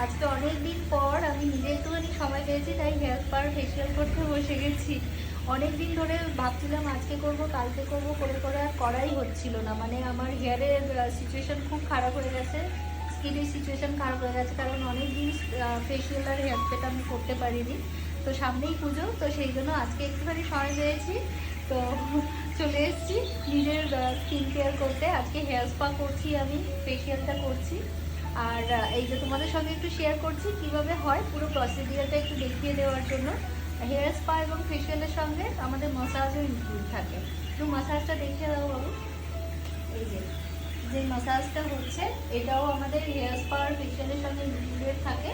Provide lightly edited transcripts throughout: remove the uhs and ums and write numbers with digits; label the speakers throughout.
Speaker 1: আজকে অনেক দিন পর আমি নিজে একটুখানি সময় পেয়েছি, তাই হেয়ার স্পা ফেসিয়াল করতে বসে গেছি। অনেক দিন ধরে ভাবছিলাম আজকে করব কালকে করব করে করে আর করাই হচ্ছিল না। মানে আমার হেয়ারের সিচুয়েশন খুব খারাপ হয়ে গেছে, স্কিনের সিচুয়েশন খারাপ হয়ে গেছে, কারণ অনেক দিন ফেসিয়াল আর হেয়ার স্পাটা আমি করতে পারিনি। তো সামনেই পুজো, তো সেই জন্য আজকে একটুখানি সময় পেয়েছি, তো চলে এসেছি নিজের স্কিন কেয়ার করতে। আজকে হেয়ার স্পা করছি, আমি ফেসিয়ালটা করছি। আর এই যে তোমাদের সঙ্গে একটু শেয়ার করছি কিভাবে হয়, পুরো প্রসিডিওরটা একটু দেখিয়ে দেওয়ার জন্য। হেয়ার স্পা এবং ফেসিয়ালের সঙ্গে আমাদের মাসাজও ইনক্লুড থাকে। একটু মাসাজটা দেখিয়ে দাও বাবু। এই যে যে মাসাজটা হচ্ছে, এটাও আমাদের হেয়ার স্পা আর ফেসিয়ালের সঙ্গে ইনক্লুডেড থাকে।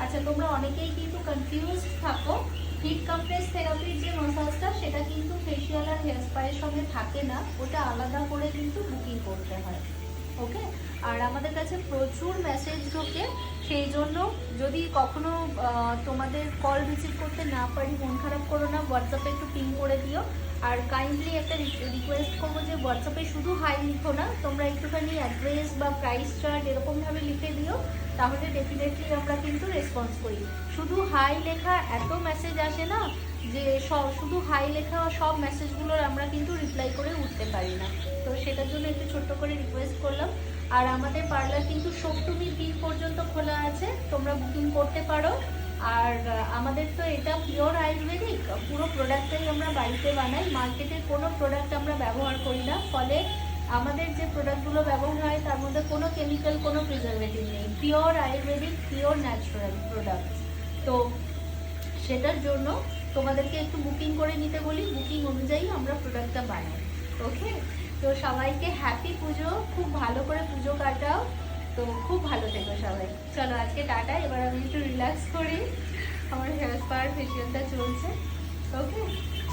Speaker 1: আচ্ছা, তোমরা অনেকেই কিন্তু কনফিউজ থাকো, হিট কমপ্রেস থেরাপির যে মাসাজটা সেটা কিন্তু ফেসিয়াল আর হেয়ার স্পায়ের সঙ্গে থাকে না, ওটা আলাদা করে কিন্তু বুকিং করতে হয়। ওকে। আর আমাদের কাছে প্রচুর মেসেজ ঢোকে, সেই জন্য যদি কখনো তোমাদের কল রিসিভ করতে না পারি, মন খারাপ করো না, হোয়াটসঅ্যাপে একটু পিং করে দিও। আর কাইন্ডলি একটা রিকোয়েস্ট করবো যে হোয়াটসঅ্যাপে শুধু হাই লিখো না, তোমরা একটুখানি অ্যাড্রেস বা প্রাইস চার্ট এরকমভাবে লিখে দিও, তাহলে ডেফিনেটলি আমরা কিন্তু রেসপন্স করি। শুধু হাই লেখা এত মেসেজ আসে না, যে শুধু হাই লেখা সব মেসেজগুলোর আমরা কিন্তু রিপ্লাই করে উঠতে পারি না। তো সেটার জন্য একটু ছোট্ট করে রিকোয়েস্ট করলাম। আর আমাদের পার্লার কিন্তু সপ্তমী দিন পর্যন্ত খোলা আছে, তোমরা বুকিং করতে পারো। আর আমাদের তো এটা পিওর আয়ুর্বেদিক, পুরো প্রোডাক্টটাই আমরা বাড়িতে বানাই, মার্কেটের কোনো প্রোডাক্ট আমরা ব্যবহার করি না। ফলে আমাদের যে প্রোডাক্টগুলো ব্যবহার হয় তার মধ্যে কোনো কেমিক্যাল, কোনো প্রিজারভেটিভ নেই, pure Ayurvedic, pure natural product. তো সেটার জন্য তোমাদেরকে একটু বুকিং করে নিতে বলি, বুকিং অনুযায়ী আমরা প্রোডাক্টটা বানাই। ওকে। তো সবাইকে হ্যাপি পুজো, খুব ভালো করে পুজো কাটাও। তো খুব ভালো থেকো সবাই। চলো আজকে টাটা, এবার আমি একটু রিল্যাক্স করি, আমার হেয়ার স্পা ফেসিয়ালটা চলছে। ওকে।